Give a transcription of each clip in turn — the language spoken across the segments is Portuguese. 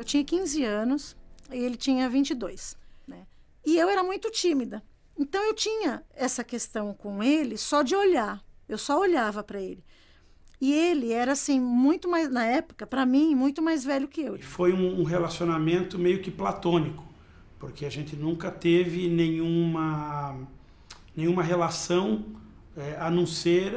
tinha 15 anos e ele tinha 22, né? E eu era muito tímida. Então, eu tinha essa questão com ele só de olhar. Eu só olhava para ele. E ele era, assim, muito mais, na época, para mim, muito mais velho que eu. Foi um relacionamento meio que platônico, porque a gente nunca teve nenhuma relação a não ser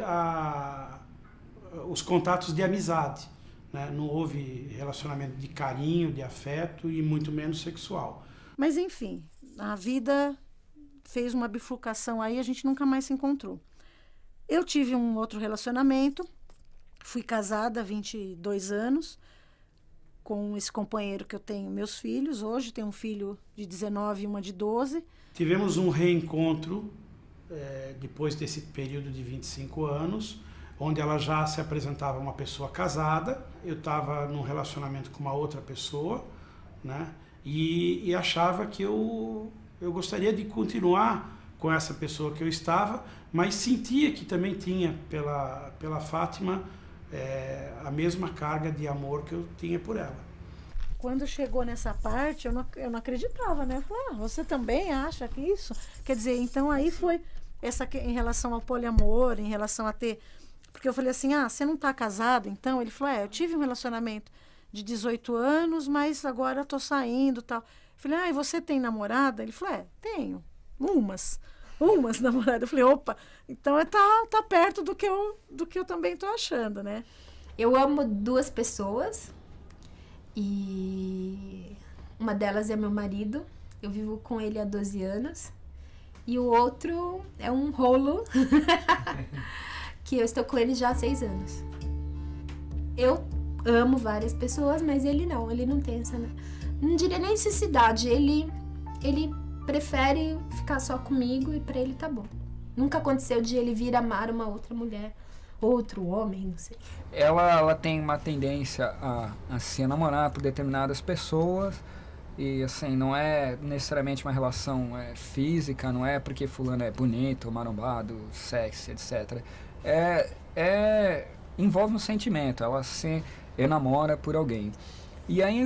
os contatos de amizade, né? Não houve relacionamento de carinho, de afeto e muito menos sexual. Mas, enfim, a vida fez uma bifurcação aí, a gente nunca mais se encontrou. Eu tive um outro relacionamento, fui casada há 22 anos, com esse companheiro que eu tenho meus filhos. Hoje tenho um filho de 19 e uma de 12. Tivemos um reencontro depois desse período de 25 anos, onde ela já se apresentava uma pessoa casada. Eu estava num relacionamento com uma outra pessoa, né? E achava que eu gostaria de continuar com essa pessoa que eu estava, mas sentia que também tinha pela Fátima a mesma carga de amor que eu tinha por ela. Quando chegou nessa parte, eu não acreditava, né? Eu falei, você também acha que isso? Quer dizer, então aí foi em relação ao poliamor, em relação a ter... Porque eu falei assim, você não está casado, então? Ele falou, eu tive um relacionamento de 18 anos, mas agora eu tô saindo e tal. Eu falei, e você tem namorada? Ele falou, tenho. Umas namoradas. Eu falei, opa, então tá perto do que eu também tô achando, né? Eu amo duas pessoas e uma delas é meu marido. Eu vivo com ele há 12 anos. E o outro é um rolo que eu estou com ele já há 6 anos. Eu amo várias pessoas, mas ele não tem essa... Não diria nem necessidade, ele prefere ficar só comigo e pra ele tá bom. Nunca aconteceu de ele vir amar uma outra mulher, outro homem, não sei. Ela tem uma tendência a se namorar por determinadas pessoas e, assim, não é necessariamente uma relação física, não é porque fulano é bonito, marombado, sexy, etc. Envolve um sentimento, ela se enamora por alguém. E aí,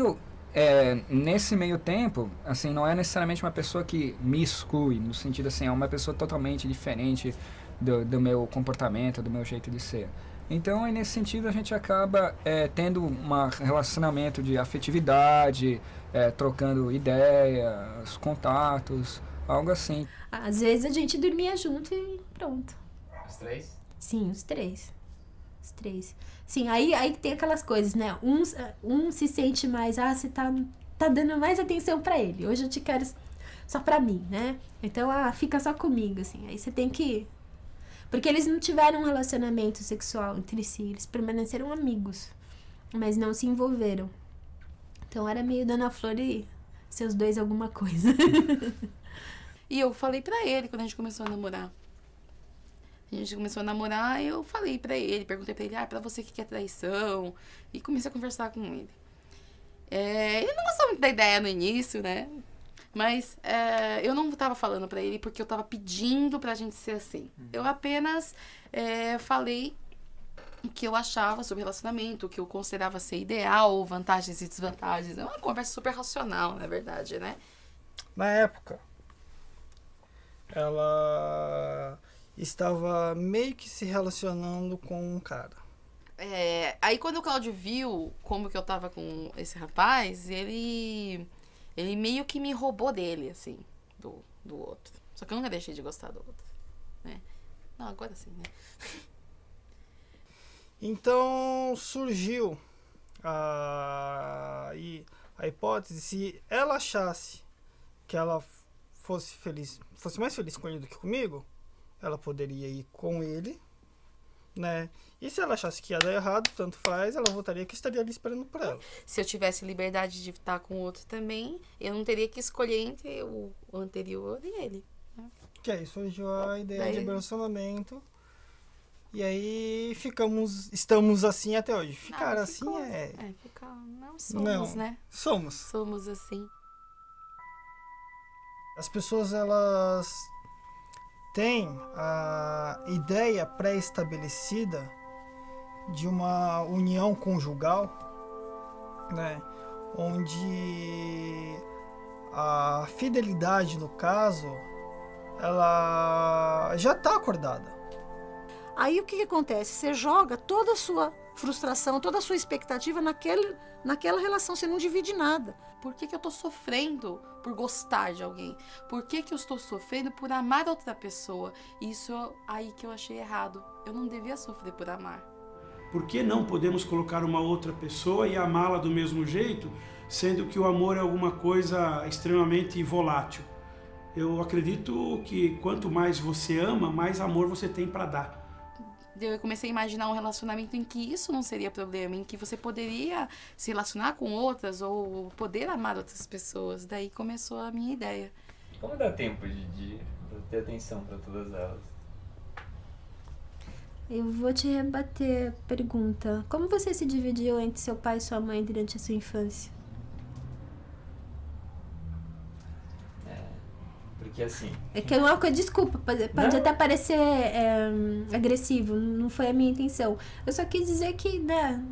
nesse meio tempo, assim, não é necessariamente uma pessoa que me exclui, no sentido assim, é uma pessoa totalmente diferente do meu comportamento, do meu jeito de ser. Então, aí, nesse sentido, a gente acaba tendo um relacionamento de afetividade, trocando ideias, contatos, algo assim. Às vezes a gente dormia junto e pronto. Os três? Sim, os três. Os três. Sim, aí tem aquelas coisas, né? Um se sente mais, você tá dando mais atenção pra ele. Hoje eu te quero só pra mim, né? Então, fica só comigo, assim. Aí você tem que... Porque eles não tiveram um relacionamento sexual entre si, eles permaneceram amigos, mas não se envolveram. Então era meio Dona Flor e seus dois alguma coisa. E eu falei pra ele quando a gente começou a namorar. Eu falei pra ele, perguntei pra ele, pra você o que é traição? E comecei a conversar com ele. Ele não gostou muito da ideia no início, né? Mas eu não tava falando pra ele porque eu tava pedindo pra gente ser assim. Eu apenas falei o que eu achava sobre relacionamento, o que eu considerava ser ideal, vantagens e desvantagens. É uma conversa super racional, na verdade, né? Na época, ela estava meio que se relacionando com um cara. Aí quando o Cláudio viu como que eu tava com esse rapaz, ele meio que me roubou dele, assim, do outro. Só que eu nunca deixei de gostar do outro, né? Não, agora sim, né? Então surgiu a hipótese, se ela achasse que ela fosse mais feliz com ele do que comigo, ela poderia ir com ele, né? E se ela achasse que ia dar errado, tanto faz, ela voltaria que estaria ali esperando por ela. Se eu tivesse liberdade de estar com o outro também, eu não teria que escolher entre o anterior e ele, né? Que aí surgiu a ideia de relacionamento. E aí estamos assim até hoje. Ficar assim não somos, né? Somos assim. As pessoas, elas têm a ideia pré-estabelecida de uma união conjugal, né? onde a fidelidade, no caso, ela já está acordada. Aí o que acontece? Você joga toda a sua frustração, toda a sua expectativa naquela relação, você não divide nada. Por que eu tô sofrendo por gostar de alguém? Por que eu estou sofrendo por amar outra pessoa? Isso aí que eu achei errado. Eu não devia sofrer por amar. Por que não podemos colocar uma outra pessoa e amá-la do mesmo jeito, sendo que o amor é alguma coisa extremamente volátil? Eu acredito que quanto mais você ama, mais amor você tem para dar. Eu comecei a imaginar um relacionamento em que isso não seria problema, em que você poderia se relacionar com outras ou poder amar outras pessoas. Daí começou a minha ideia. Como dá tempo de ter atenção para todas elas? Eu vou te rebater a pergunta. Como você se dividiu entre seu pai e sua mãe durante a sua infância? Porque assim... É que é uma coisa, desculpa, pode até parecer agressivo, não foi a minha intenção. Eu só quis dizer que, né,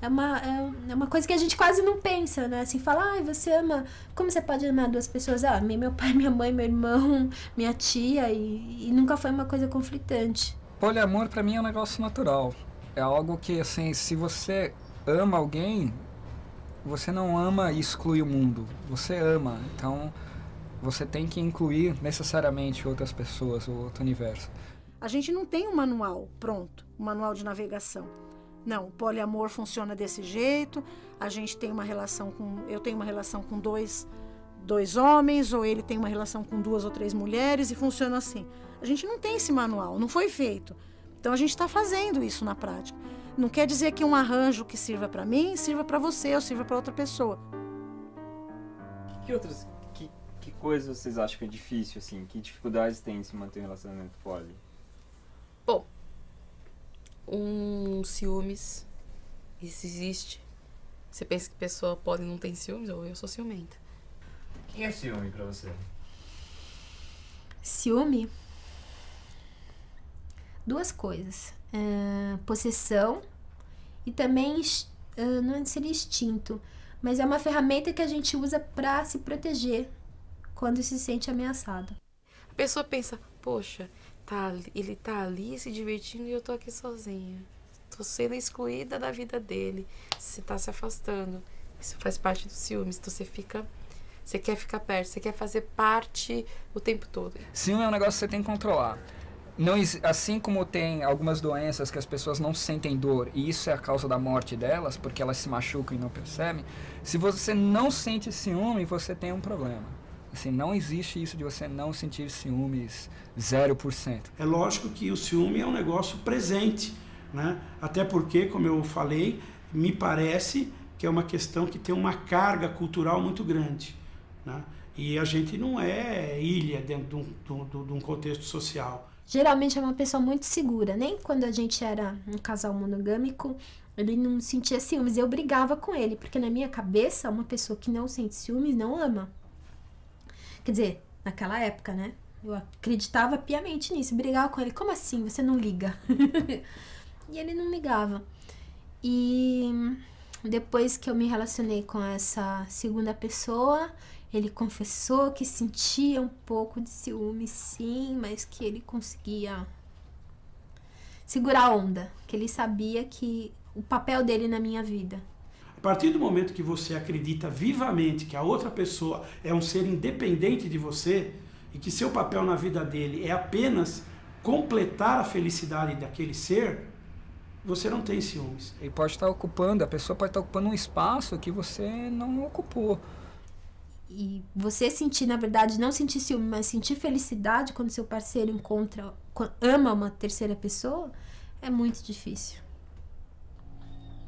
é uma coisa que a gente quase não pensa, né? Assim, fala, você ama... Como você pode amar duas pessoas? Meu pai, minha mãe, meu irmão, minha tia, e nunca foi uma coisa conflitante. Poliamor pra mim é um negócio natural. É algo que, assim, se você ama alguém, você não ama e exclui o mundo. Você ama, então você tem que incluir necessariamente outras pessoas ou outro universo. A gente não tem um manual pronto, um manual de navegação. Não, o poliamor funciona desse jeito, a gente tem uma relação eu tenho uma relação com dois homens, ou ele tem uma relação com 2 ou 3 mulheres e funciona assim. A gente não tem esse manual, não foi feito. Então a gente está fazendo isso na prática. Não quer dizer que um arranjo que sirva para mim, sirva para você ou sirva para outra pessoa. Que coisas vocês acham que é difícil, assim? Que dificuldades tem em se manter um relacionamento poli? Bom, ciúmes, isso existe. Você pensa que pessoa poli não tem ciúmes, ou eu sou ciumenta. O que é ciúme pra você? Ciúme? 2 coisas. Possessão e também, não seria instinto, mas é uma ferramenta que a gente usa pra se proteger quando se sente ameaçado. A pessoa pensa, poxa, ele tá ali se divertindo e eu tô aqui sozinha. Tô sendo excluída da vida dele. Você tá se afastando. Isso faz parte do ciúmes. Então você quer ficar perto, você quer fazer parte o tempo todo. Ciúme é um negócio que você tem que controlar. Não, assim como tem algumas doenças que as pessoas não sentem dor e isso é a causa da morte delas, porque elas se machucam e não percebem, se você não sente ciúme, você tem um problema. Assim, não existe isso de você não sentir ciúmes 0%. É lógico que o ciúme é um negócio presente, né? Até porque, como eu falei, me parece que é uma questão que tem uma carga cultural muito grande, né? E a gente não é ilha dentro de um contexto social. Geralmente é uma pessoa muito segura. Nem quando a gente era um casal monogâmico, ele não sentia ciúmes. Eu brigava com ele, porque na minha cabeça, uma pessoa que não sente ciúmes não ama. Quer dizer, naquela época, né? Eu acreditava piamente nisso. Brigava com ele. Como assim? Você não liga? E ele não ligava. E depois que eu me relacionei com essa segunda pessoa, ele confessou que sentia um pouco de ciúme, sim, mas que ele conseguia segurar a onda. Que ele sabia que o papel dele na minha vida. A partir do momento que você acredita vivamente que a outra pessoa é um ser independente de você e que seu papel na vida dele é apenas completar a felicidade daquele ser, você não tem ciúmes. Ele pode estar ocupando, a pessoa pode estar ocupando um espaço que você não ocupou. E você sentir, na verdade, não sentir ciúme, mas sentir felicidade quando seu parceiro ama uma terceira pessoa, é muito difícil.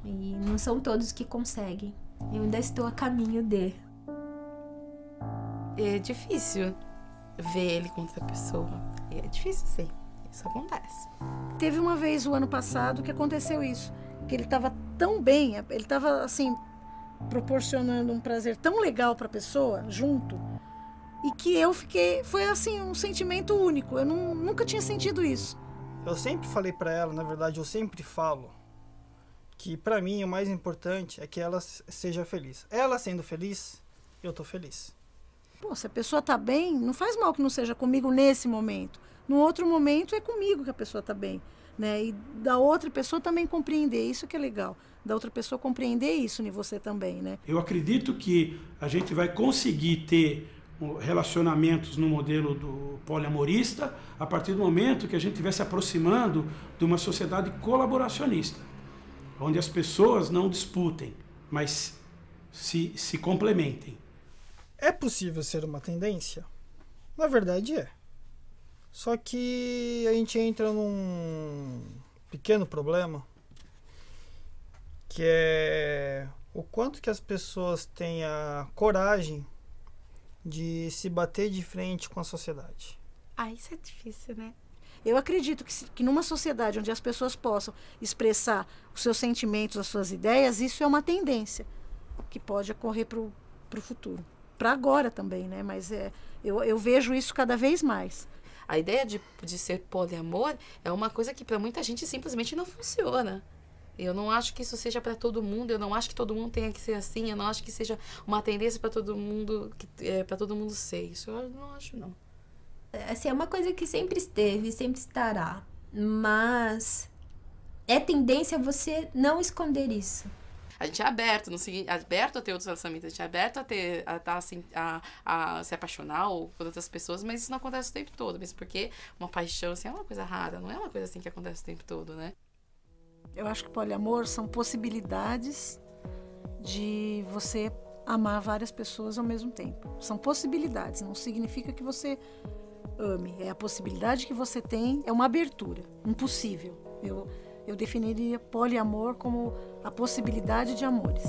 E não são todos que conseguem. Eu ainda estou a caminho de. É difícil ver ele com outra pessoa. É difícil, sim. Isso acontece. Teve uma vez, o ano passado, que aconteceu isso. Que ele estava tão bem, ele estava, assim, proporcionando um prazer tão legal para a pessoa, junto, e que eu fiquei... Foi, assim, um sentimento único. Eu nunca tinha sentido isso. Eu sempre falei pra ela, na verdade, eu sempre falo, que pra mim o mais importante é que ela seja feliz. Ela sendo feliz, eu tô feliz. Pô, se a pessoa tá bem, não faz mal que não seja comigo nesse momento. No outro momento é comigo que a pessoa tá bem, né? E da outra pessoa também compreender, isso que é legal. Da outra pessoa compreender isso em você também, né? Eu acredito que a gente vai conseguir ter relacionamentos no modelo do poliamorista a partir do momento que a gente estiver se aproximando de uma sociedade colaboracionista, onde as pessoas não disputem, mas se complementem. É possível ser uma tendência? Na verdade é. Só que a gente entra num pequeno problema, que é o quanto que as pessoas têm a coragem de se bater de frente com a sociedade. Ah, isso é difícil, né? Eu acredito que numa sociedade onde as pessoas possam expressar os seus sentimentos, as suas ideias, isso é uma tendência que pode ocorrer para o futuro. Para agora também, né? Mas eu vejo isso cada vez mais. A ideia de ser poliamor é uma coisa que para muita gente simplesmente não funciona. Eu não acho que isso seja para todo mundo, eu não acho que todo mundo tenha que ser assim, eu não acho que seja uma tendência para todo mundo, para todo mundo ser. Isso eu não acho, não. Assim, é uma coisa que sempre esteve, sempre estará. Mas é tendência você não esconder isso. A gente é aberto, aberto a ter outros relacionamentos, a gente é aberto a se apaixonar por outras pessoas, mas isso não acontece o tempo todo, mesmo porque uma paixão assim, é uma coisa rara, não é uma coisa assim que acontece o tempo todo, né? Eu acho que poliamor são possibilidades de você amar várias pessoas ao mesmo tempo. São possibilidades, não significa que você ame. É a possibilidade que você tem, é uma abertura, um possível. Eu definiria poliamor como a possibilidade de amores.